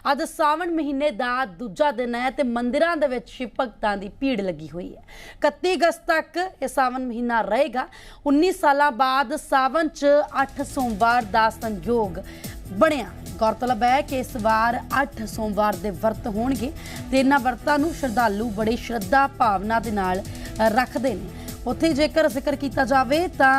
ਅੱਜ ਸਾਵਣ ਮਹੀਨੇ ਦਾ ਦੂਜਾ ਦਿਨ ਹੈ ਤੇ ਮੰਦਿਰਾਂ ਦੇ ਵਿੱਚ ਸ਼ਿਵ ਭਗਤਾਂ ਦੀ ਭੀੜ ਲੱਗੀ ਹੋਈ ਹੈ। 31 ਅਗਸਤ ਤੱਕ ਇਹ ਸਾਵਣ ਮਹੀਨਾ ਰਹੇਗਾ। 19 ਸਾਲਾਂ ਬਾਅਦ ਸਾਵਣ 'ਚ 8 ਸੋਮਵਾਰ ਦਾ ਸੰਯੋਗ ਬਣਿਆ। गौरतलब है कि इस बार 8 सोमवार के व्रत होणगे ते इन्हां व्रतां नूं श्रद्धालु बड़ी श्रद्धा भावना दे नाल रखते हैं। उत्थे जेकर जिक्र किया जाए तो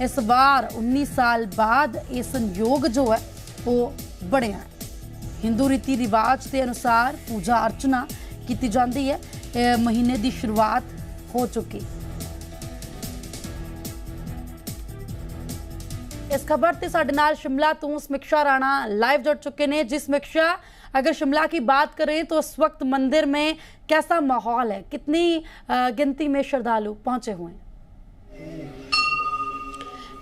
इस बार 19 साल बाद ये संयोग जो है वो बनिया है। हिंदू रीति रिवाज के अनुसार पूजा अर्चना की जाती है। महीने की शुरुआत हो चुकी। इस खबर से साडे नाल शिमला तो समीक्षा राणा लाइव जुड़ चुके हैं। जी समीक्षा, अगर शिमला की बात करें तो इस वक्त मंदिर में कैसा माहौल है, कितनी गिनती में श्रद्धालु पहुंचे हुए हैं?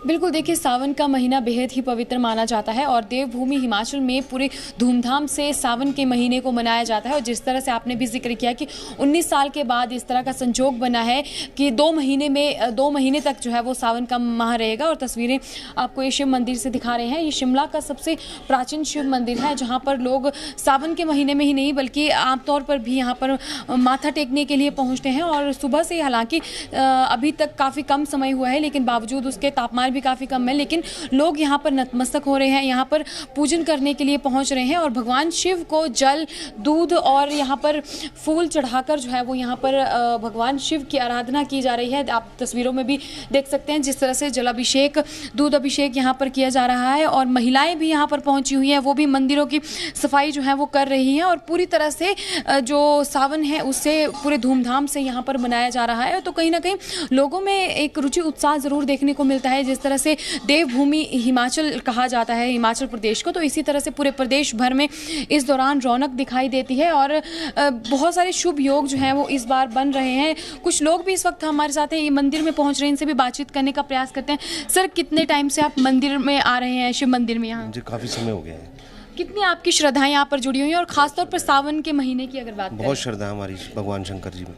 बिल्कुल, देखिए सावन का महीना बेहद ही पवित्र माना जाता है और देवभूमि हिमाचल में पूरे धूमधाम से सावन के महीने को मनाया जाता है। और जिस तरह से आपने भी जिक्र किया कि 19 साल के बाद इस तरह का संजोग बना है कि 2 महीने तक जो है वो सावन का माह रहेगा। और तस्वीरें आपको ये शिव मंदिर से दिखा रहे हैं। ये शिमला का सबसे प्राचीन शिव मंदिर है, जहाँ पर लोग सावन के महीने में ही नहीं बल्कि आमतौर पर भी यहाँ पर माथा टेकने के लिए पहुँचते हैं। और सुबह से हालांकि अभी तक काफ़ी कम समय हुआ है, लेकिन बावजूद उसके तापमान भी काफ़ी कम है, लेकिन लोग यहाँ पर नतमस्तक हो रहे हैं, यहाँ पर पूजन करने के लिए पहुँच रहे हैं। और भगवान शिव को जल, दूध और यहाँ पर फूल चढ़ाकर जो है वो यहाँ पर भगवान शिव की आराधना की जा रही है। आप तस्वीरों में भी देख सकते हैं जिस तरह से जलाभिषेक, दूध अभिषेक यहाँ पर किया जा रहा है। और महिलाएं भी यहाँ पर पहुँची हुई हैं, वो भी मंदिरों की सफाई जो है वो कर रही हैं। और पूरी तरह से जो सावन है उससे पूरे धूमधाम से यहाँ पर मनाया जा रहा है। तो कहीं ना कहीं लोगों में एक रुचि उत्साह ज़रूर देखने को मिलता है। जिस तरह से देवभूमि हिमाचल कहा जाता है हिमाचल प्रदेश को, तो इसी तरह से पूरे प्रदेश भर में इस दौरान रौनक दिखाई देती है। और बहुत सारे शुभ योग जो हैं वो इस बार बन रहे हैं। कुछ लोग भी इस वक्त हमारे साथ हैं, ये मंदिर में पहुंच रहे हैं, इनसे भी बातचीत करने का प्रयास करते हैं। सर, कितने टाइम से आप मंदिर में आ रहे हैं, शिव मंदिर में? यहाँ जी काफ़ी समय हो गया है। कितनी आपकी श्रद्धाएं यहाँ पर जुड़ी हुई हैं और खासतौर पर सावन के महीने की अगर बात करें? बहुत श्रद्धा हमारी भगवान शंकर जी में,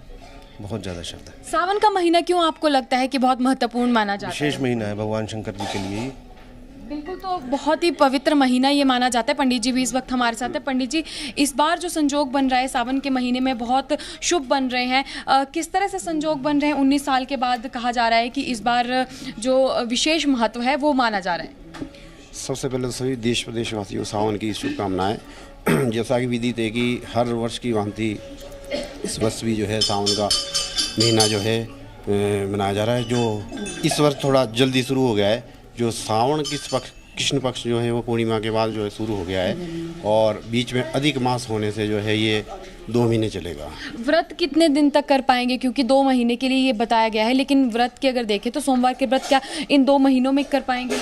बहुत ज़्यादा श्रद्धा। सावन का महीना क्यों आपको लगता है कि बहुत महत्वपूर्ण माना जाता है? विशेष महीना है भगवान शंकर जी के लिए। बिल्कुल, तो बहुत ही पवित्र महीना ये माना जाता है। पंडित जी भी इस वक्त हमारे साथ है। पंडित जी, इस बार जो संजोग बन रहा है सावन के महीने में बहुत शुभ बन रहे हैं, किस तरह से संजोग बन रहे हैं? 19 साल के बाद कहा जा रहा है कि इस बार जो विशेष महत्व है वो माना जा रहा है। सबसे पहले तो सभी देश प्रदेशवासियों सावन की शुभकामनाएं। जैसा कि विदित है कि हर वर्ष की भांति इस वर्ष भी जो है सावन का महीना जो है मनाया जा रहा है। जो इस वर्ष थोड़ा जल्दी शुरू हो गया है। जो सावन कृष्ण पक्ष जो है वो पूर्णिमा के बाद जो है शुरू हो गया है और बीच में अधिक मास होने से जो है ये 2 महीने चलेगा। व्रत कितने दिन तक कर पाएंगे? क्योंकि 2 महीने के लिए ये बताया गया है, लेकिन व्रत की अगर देखें तो सोमवार के व्रत क्या इन 2 महीनों में कर पाएंगे?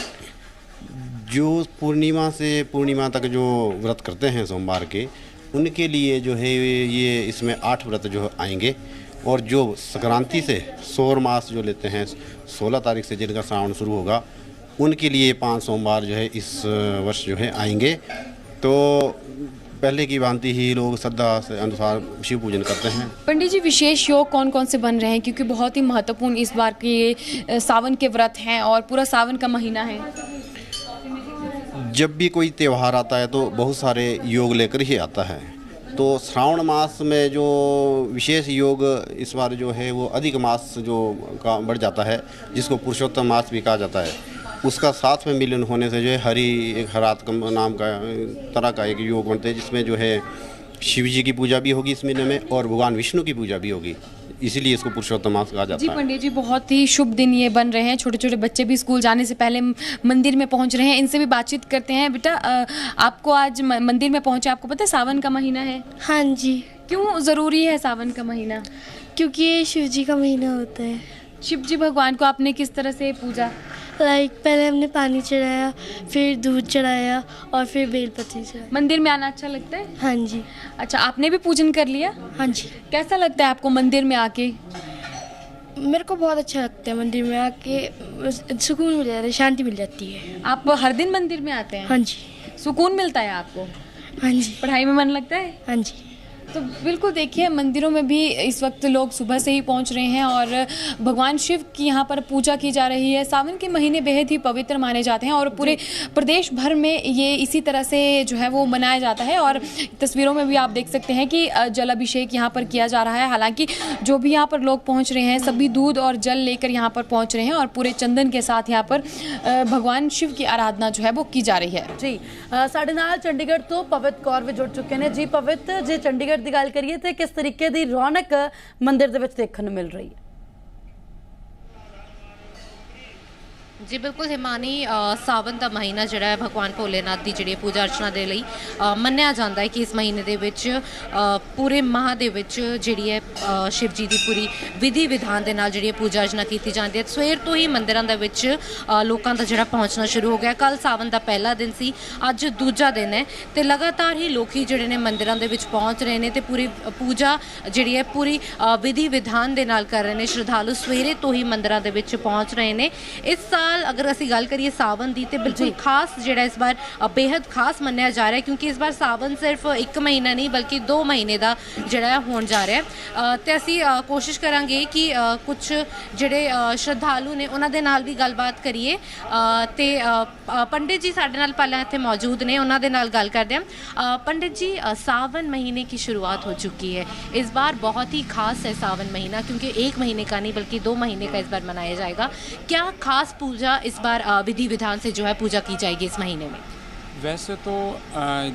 जो पूर्णिमा से पूर्णिमा तक जो व्रत करते हैं सोमवार के, उनके लिए जो है ये इसमें 8 व्रत जो आएंगे। और जो संक्रांति से सौर मास जो लेते हैं 16 तारीख से जिनका श्रावण शुरू होगा, उनके लिए 5 सोमवार जो है इस वर्ष जो है आएंगे। तो पहले की भांति ही लोग श्रद्धा से अनुसार शिव पूजन करते हैं। पंडित जी, विशेष योग कौन कौन से बन रहे हैं? क्योंकि बहुत ही महत्वपूर्ण इस बार के सावन के व्रत हैं और पूरा सावन का महीना है। जब भी कोई त्यौहार आता है तो बहुत सारे योग लेकर ही आता है। तो श्रावण मास में जो विशेष योग इस बार जो है वो अधिक मास जो का बढ़ जाता है, जिसको पुरुषोत्तम मास भी कहा जाता है, उसका साथ में मिलन होने से जो है हरात नाम का तरह का एक योग बनते हैं, जिसमें जो है शिव जी की पूजा भी होगी इस महीने में और भगवान विष्णु की पूजा भी होगी। इसीलिए इसको पुरुषोत्तम मास कहा जाता है। जी पंडित जी, बहुत ही शुभ दिन ये बन रहे हैं। छोटे छोटे बच्चे भी स्कूल जाने से पहले मंदिर में पहुंच रहे हैं, इनसे भी बातचीत करते हैं। बेटा, आपको आज मंदिर में पहुंचे, आपको पता है सावन का महीना है? हाँ जी। क्यों ज़रूरी है सावन का महीना? क्योंकि ये शिव जी का महीना होता है। शिव जी भगवान को आपने किस तरह से पूजा? पहले हमने पानी चढ़ाया, फिर दूध चढ़ाया और फिर बेलपत्र चढ़ाया। मंदिर में आना अच्छा लगता है? हाँ जी। अच्छा, आपने भी पूजन कर लिया? हाँ जी। कैसा लगता है आपको मंदिर में आके? मेरे को बहुत अच्छा लगता है मंदिर में आके, सुकून मिल जाता है, शांति मिल जाती है। आप हर दिन मंदिर में आते हैं? हाँ जी। सुकून मिलता है आपको? हाँ जी। पढ़ाई में मन लगता है? हाँ जी। तो बिल्कुल देखिए, मंदिरों में भी इस वक्त लोग सुबह से ही पहुंच रहे हैं और भगवान शिव की यहाँ पर पूजा की जा रही है। सावन के महीने बेहद ही पवित्र माने जाते हैं और पूरे प्रदेश भर में ये इसी तरह से जो है वो मनाया जाता है। और तस्वीरों में भी आप देख सकते हैं कि जल अभिषेक यहाँ पर किया जा रहा है। हालांकि जो भी यहाँ पर लोग पहुँच रहे हैं सभी दूध और जल लेकर यहाँ पर पहुँच रहे हैं और पूरे चंदन के साथ यहाँ पर भगवान शिव की आराधना जो है वो की जा रही है। जी साडे नाल चंडीगढ़ तो पवित्र कौर भी जुड़ चुके हैं। जी पवित्र, जे चंडीगढ़ की गल करिए तो किस तरीके की रौनक मंदिर दे विच देखने मिल रही है? जी बिल्कुल हिमानी, सावन का महीना जिहड़ा है भगवान भोलेनाथ की जिहड़ी पूजा अर्चना के लिए मन्निया जाता है कि इस महीने दे विच पूरे माह दे विच जिहड़ी है शिव जी की पूरी विधि विधान के नाल जिहड़ी पूजा अर्चना की जाती है। सवेर तो ही मंदिरों के विच लोगों का जिहड़ा पहुँचना शुरू हो गया। कल सावन का पहला दिन सी, अज दूजा दिन है तो लगातार ही लोग जिहड़े ने मंदिरों के विच पहुँच रहे हैं तो पूरी पूजा जिहड़ी है पूरी विधि विधान के नाल कर रहे हैं। श्रद्धालु सवेरे तो ही मंदिरों के विच पहुँच रहे हैं। इस साल अगर असी गल करिए सावन की तो बिल्कुल खास जिहड़ा इस बार बेहद खास मन्निया जा रहा है, क्योंकि इस बार सावन सिर्फ एक महीना नहीं बल्कि 2 महीने का जिहड़ा होने जा रहा है। तो असी कोशिश करांगे कि कुछ जिहड़े श्रद्धालु ने उन्हां दे नाल भी गलबात करिए। ते पंडित जी साडे नाल पहले इत्थे मौजूद ने, उन्हां दे नाल गल करदे हां। पंडित जी, सावन महीने की शुरुआत हो चुकी है। इस बार बहुत ही खास है सावन महीना, क्योंकि 1 महीने का नहीं बल्कि 2 महीने का इस बार मनाया जाएगा। क्या खास पूजा इस बार विधि विधान से जो है पूजा की जाएगी इस महीने में? वैसे तो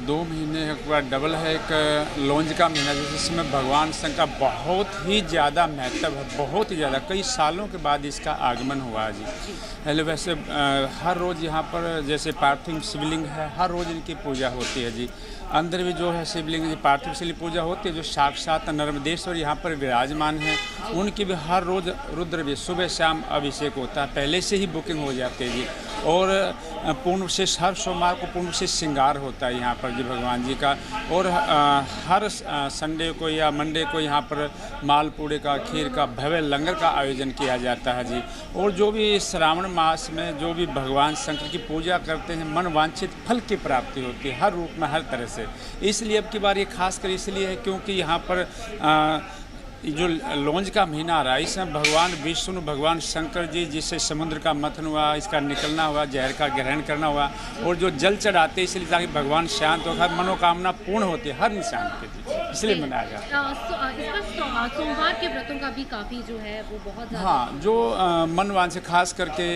2 महीने का डबल है, एक लौंज का महीना जिसमें भगवान शंकर का बहुत ही ज़्यादा महत्व है, बहुत ही ज़्यादा। कई सालों के बाद इसका आगमन हुआ है जी। पहले वैसे हर रोज़ यहाँ पर जैसे पार्थिव शिवलिंग है, हर रोज़ इनकी पूजा होती है जी। अंदर भी जो है शिवलिंग की पार्थिव शिवलिंग पूजा होती है, जो साक्षात नर्मदेश्वर यहाँ पर विराजमान हैं, उनकी भी हर रोज़ रुद्र भी सुबह शाम अभिषेक होता है। पहले से ही बुकिंग हो जाती है जी। और पूर्ण से हर सोमवार को पूर्ण से श्रृंगार होता है यहाँ पर जी भगवान जी का। और हर संडे को या मंडे को यहाँ पर मालपूड़े का, खीर का, भव्य लंगर का आयोजन किया जाता है जी। और जो भी श्रावण मास में जो भी भगवान शंकर की पूजा करते हैं, मन वांछित फल की प्राप्ति होती है हर रूप में, हर तरह से। इसलिए अब की बार ये खास कर इसलिए है क्योंकि यहाँ पर जो लौंज का महीना आ रहा है, इसमें भगवान विष्णु, भगवान शंकर जी जिससे समुद्र का मंथन हुआ, इसका निकलना हुआ, जहर का ग्रहण करना हुआ, और जो जल चढ़ाते इसलिए ताकि भगवान शांत हो, हर मनोकामना पूर्ण होती है हर इंसान के, इसलिए मनाया जाता है। सोमवार के व्रतों का भी काफ़ी जो है वो बहुत हाँ, जो मनवांछित खास करके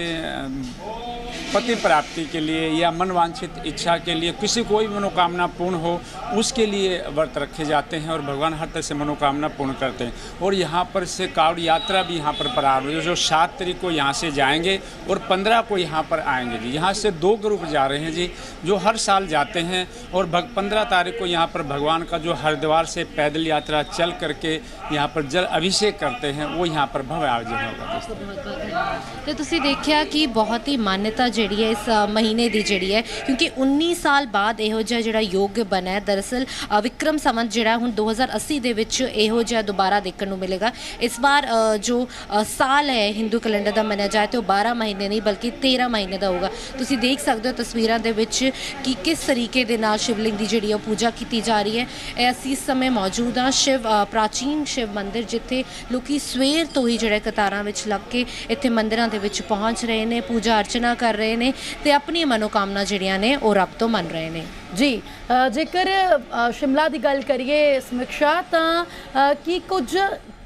पति प्राप्ति के लिए या मनवांछित इच्छा के लिए, किसी कोई मनोकामना पूर्ण हो उसके लिए व्रत रखे जाते हैं और भगवान हर तरह से मनोकामना पूर्ण करते हैं। और यहाँ पर से कावड़ यात्रा भी यहाँ पर प्रारंभ हुई, जो 7 तारीख को यहाँ से जाएंगे और 15 को यहाँ पर आएंगे जी। यहाँ से 2 ग्रुप जा रहे हैं जी, जो हर साल जाते हैं। और 15 तारीख को यहाँ पर भगवान का जो हरिद्वार से पैदल यात्रा चल करके यहाँ पर जल अभिषेक करते हैं, वो यहाँ पर भव्य आयोजन होगा। तो तुसी देखिया कि बहुत ही मान्यता जिहड़ी है इस महीने की जिहड़ी है, क्योंकि 19 साल बाद इहो जिहा जिहड़ा योग बना है। दरअसल विक्रम संवत जिहड़ा हुण 2080 दे विच इहो जिहा दोबारा देखने को मिलेगा। इस बार जो साल है हिंदू कैलेंडर का मनाया जाए तो 12 महीने नहीं बल्कि 13 महीने का होगा। तुसी देख सकते हो तस्वीरों के विच कि किस तरीके दे नाल शिवलिंग की जिहड़ी पूजा की जा रही है। असीं इस समय मौजूद हाँ प्राचीन शिव मंदिर, जिथे लोग सवेर तो ही जिहड़े कतारां विच लग के इत्थे मंदिरां दे विच पहुँच रहे हैं, पूजा अर्चना कर रहे हैं ते अपनी मनोकामना जिहड़ियां ने वो रब तो मन रहे हैं जी। जेकर शिमला की गल करिए समीक्षा, तो कि कुछ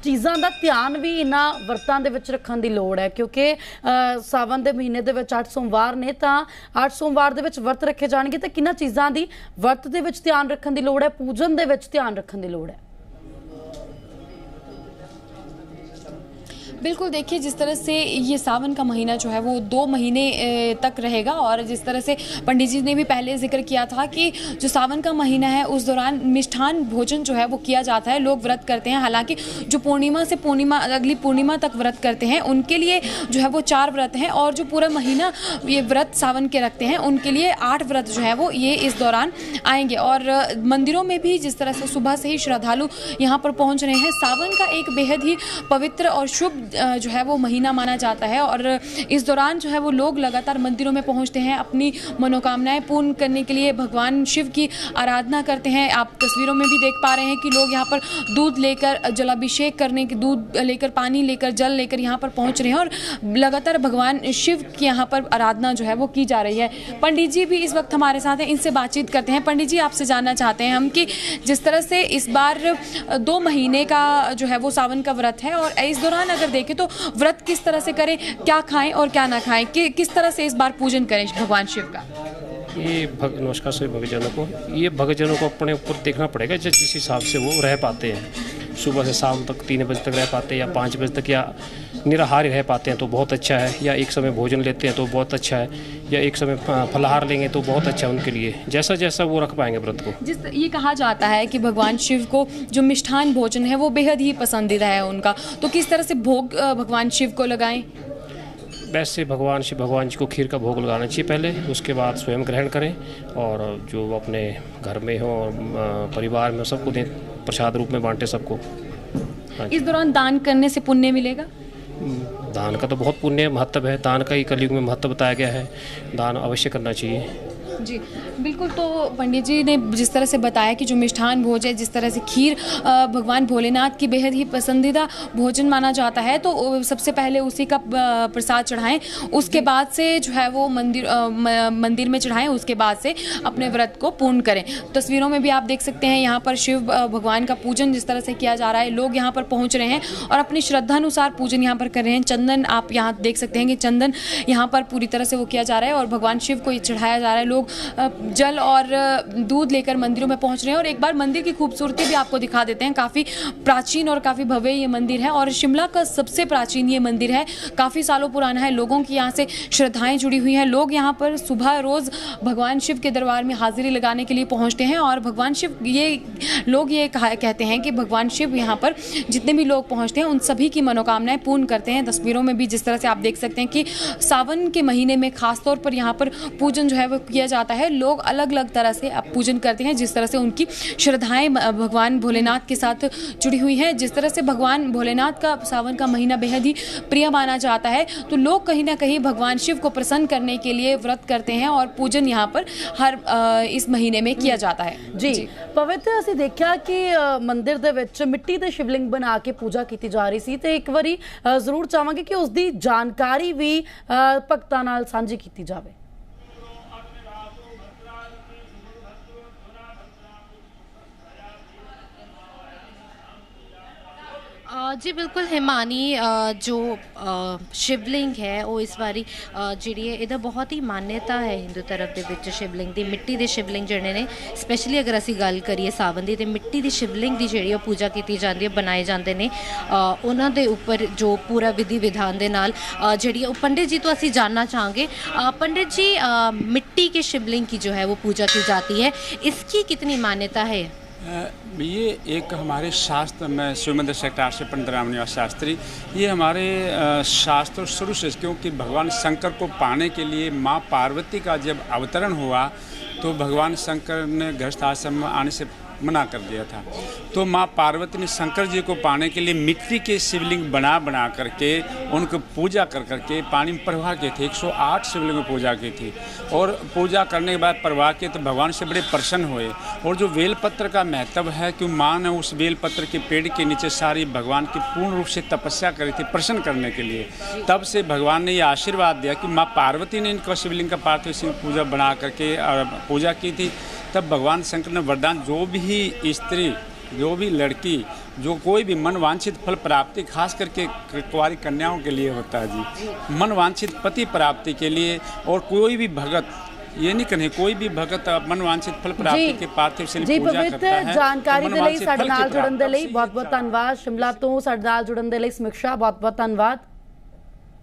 चीज़ों का ध्यान भी इन्होंने व्रतों के विच रखने की लोड़ है, क्योंकि सावन के महीने के 8 सोमवार ने, तो 8 सोमवार के विच व्रत रखे जाएंगे, तो किन्हां चीज़ों की व्रत के विच ध्यान रखने की लोड़ है, पूजन के विच ध्यान रखने की लोड़ है? बिल्कुल देखिए, जिस तरह से ये सावन का महीना जो है वो 2 महीने तक रहेगा और जिस तरह से पंडित जी ने भी पहले जिक्र किया था कि जो सावन का महीना है उस दौरान मिष्ठान भोजन जो है वो किया जाता है, लोग व्रत करते हैं। हालांकि जो पूर्णिमा से अगली पूर्णिमा तक व्रत करते हैं उनके लिए जो है वो 4 व्रत हैं, और जो पूरा महीना ये व्रत सावन के रखते हैं उनके लिए 8 व्रत जो है वो ये इस दौरान आएंगे। और मंदिरों में भी जिस तरह से सुबह से ही श्रद्धालु यहाँ पर पहुँच रहे हैं, सावन का एक बेहद ही पवित्र और शुभ जो है वो महीना माना जाता है और इस दौरान जो है वो लोग लगातार मंदिरों में पहुंचते हैं, अपनी मनोकामनाएं पूर्ण करने के लिए भगवान शिव की आराधना करते हैं। आप तस्वीरों में भी देख पा रहे हैं कि लोग यहाँ पर दूध लेकर, जलाभिषेक करने के, दूध लेकर, पानी लेकर, जल लेकर यहाँ पर पहुँच रहे हैं और लगातार भगवान शिव की यहाँ पर आराधना जो है वो की जा रही है। पंडित जी भी इस वक्त हमारे साथ हैं, इनसे बातचीत करते हैं। पंडित जी, आपसे जानना चाहते हैं हम कि जिस तरह से इस बार 2 महीने का जो है वो सावन का व्रत है और इस दौरान अगर देखें तो व्रत किस तरह से करें, क्या खाएं और क्या ना खाएं, किस तरह से इस बार पूजन करें भगवान शिव का? ये नमस्कार सभी भक्तजनों को। ये भक्तजनों को अपने ऊपर देखना पड़ेगा जिस हिसाब से वो रह पाते हैं। सुबह से शाम तक 3 बजे तक रह पाते हैं या 5 बजे तक, या निराहार रह पाते हैं तो बहुत अच्छा है, या एक समय भोजन लेते हैं तो बहुत अच्छा है, या एक समय फलाहार लेंगे तो बहुत अच्छा है उनके लिए, जैसा जैसा वो रख पाएंगे व्रत को। ये कहा जाता है कि भगवान शिव को जो मिष्ठान भोजन है वो बेहद ही पसंदीदा है उनका, तो किस तरह से भोग भगवान शिव को लगाएं? वैसे भगवान जी को खीर का भोग लगाना चाहिए पहले, उसके बाद स्वयं ग्रहण करें और जो अपने घर में हो और परिवार में सबको दें, प्रसाद रूप में बांटे सबको। इस दौरान दान करने से पुण्य मिलेगा? दान का तो बहुत पुण्य महत्व है, दान का ही कलयुग में महत्व बताया गया है, दान अवश्य करना चाहिए। जी बिल्कुल। तो पंडित जी ने जिस तरह से बताया कि जो मिष्ठान भोज है, जिस तरह से खीर भगवान भोलेनाथ की बेहद ही पसंदीदा भोजन माना जाता है, तो सबसे पहले उसी का प्रसाद चढ़ाएं, उसके बाद से जो है वो मंदिर में चढ़ाएं, उसके बाद से अपने व्रत को पूर्ण करें। तस्वीरों में भी आप देख सकते हैं यहाँ पर शिव भगवान का पूजन जिस तरह से किया जा रहा है, लोग यहाँ पर पहुँच रहे हैं और अपनी श्रद्धानुसार पूजन यहाँ पर कर रहे हैं। चंदन आप यहाँ देख सकते हैं कि चंदन यहाँ पर पूरी तरह से वो किया जा रहा है और भगवान शिव को चढ़ाया जा रहा है। लोग जल और दूध लेकर मंदिरों में पहुंच रहे हैं और एक बार मंदिर की खूबसूरती भी आपको दिखा देते हैं। काफ़ी प्राचीन और काफ़ी भव्य ये मंदिर है और शिमला का सबसे प्राचीन ये मंदिर है, काफ़ी सालों पुराना है। लोगों की यहाँ से श्रद्धाएं जुड़ी हुई हैं। लोग यहाँ पर सुबह रोज़ भगवान शिव के दरबार में हाजिरी लगाने के लिए पहुँचते हैं और भगवान शिव लोग कहते हैं कि भगवान शिव यहाँ पर जितने भी लोग पहुँचते हैं उन सभी की मनोकामनाएं पूर्ण करते हैं। तस्वीरों में भी जिस तरह से आप देख सकते हैं कि सावन के महीने में खासतौर पर यहाँ पर पूजन जो है वो किया जाता है। लोग अलग अलग तरह से अब पूजन करते हैं, जिस तरह से उनकी श्रद्धाएं भगवान भोलेनाथ के साथ जुड़ी हुई हैं। जिस तरह से भगवान भोलेनाथ का सावन का महीना बेहद ही प्रिय माना जाता है, तो लोग कहीं ना कहीं भगवान शिव को प्रसन्न करने के लिए व्रत करते हैं और पूजन यहाँ पर हर इस महीने में किया जाता है। जी पवित्र, ਅਸੀਂ ਦੇਖਿਆ ਕਿ ਮੰਦਿਰ ਦੇ ਵਿੱਚ ਮਿੱਟੀ ਦੇ ਸ਼ਿਵਲਿੰਗ ਬਣਾ ਕੇ ਪੂਜਾ ਕੀਤੀ ਜਾ ਰਹੀ ਸੀ ਤੇ ਇੱਕ ਵਾਰੀ ਜ਼ਰੂਰ ਚਾਹਾਂਗੇ ਕਿ ਉਸ ਦੀ ਜਾਣਕਾਰੀ ਵੀ ਭਗਤਾਂ ਨਾਲ ਸਾਂਝੀ ਕੀਤੀ ਜਾਵੇ। जी बिल्कुल हिमानी, जो शिवलिंग है वो इस बारी जिहड़ी है इहदा बहुत ही मान्यता है हिंदू तरफ दे विच। शिवलिंग दी मिट्टी दे शिवलिंग जिहड़े ने स्पैशली अगर असीं गल करिए सावन दी, ते मिट्टी दी शिवलिंग दी जिहड़ी पूजा की जाती है, बनाए जाते हैं उन्हां दे उपर जो पूरा विधि विधान दे नाल जिहड़ी पंडित जी तो असीं जानना चाहांगे। पंडित जी, मिट्टी के शिवलिंग की जो है वो पूजा की जाती है, इसकी कितनी मान्यता है? ये एक हमारे शास्त्र में शिवमंदिर सेक्टर 8 से पंडित रामनिवास शास्त्री, ये हमारे शास्त्र शुरू से, क्योंकि भगवान शंकर को पाने के लिए माँ पार्वती का जब अवतरण हुआ तो भगवान शंकर ने गृहस्थ आश्रम में आने से मना कर दिया था। तो माँ पार्वती ने शंकर जी को पाने के लिए मिट्टी के शिवलिंग बना करके उनको पूजा कर करके पानी में प्रवाह किए थे। 108 शिवलिंग में पूजा की थी और पूजा करने के बाद प्रवाह किए तो भगवान से बड़े प्रसन्न हुए। और जो बेलपत्र का महत्व है कि माँ ने उस बेलपत्र के पेड़ के नीचे सारी भगवान की पूर्ण रूप से तपस्या करी थी प्रसन्न करने के लिए। तब से भगवान ने ये आशीर्वाद दिया कि माँ पार्वती ने इनका शिवलिंग का पार्थिव शिव पूजा बना करके पूजा की थी। तब भगवान शंकर ने वरदान, जो भी स्त्री, जो भी लड़की, जो कोई भी मनवांछित फल प्राप्ति खास करके कुंवारी कन्याओं के लिए होता है जी, मनवांछित पति प्राप्ति के लिए, और कोई भी भगत, ये नहीं कहें कोई भी भगत मनवांछित फल प्राप्ति के पार्थिव शिव पूजा करता है। जानकारी ਦੇ ਲਈ ਸਾਡੇ ਨਾਲ ਜੁੜਨ ਦੇ ਲਈ ਬਹੁਤ-ਬਹੁਤ ਧੰਨਵਾਦ। शिमला ਤੋਂ ਸਾਡੇ ਨਾਲ ਜੁੜਨ ਦੇ ਲਈ ਸਮੀक्षा, बहुत-बहुत ਧੰਨਵਾਦ।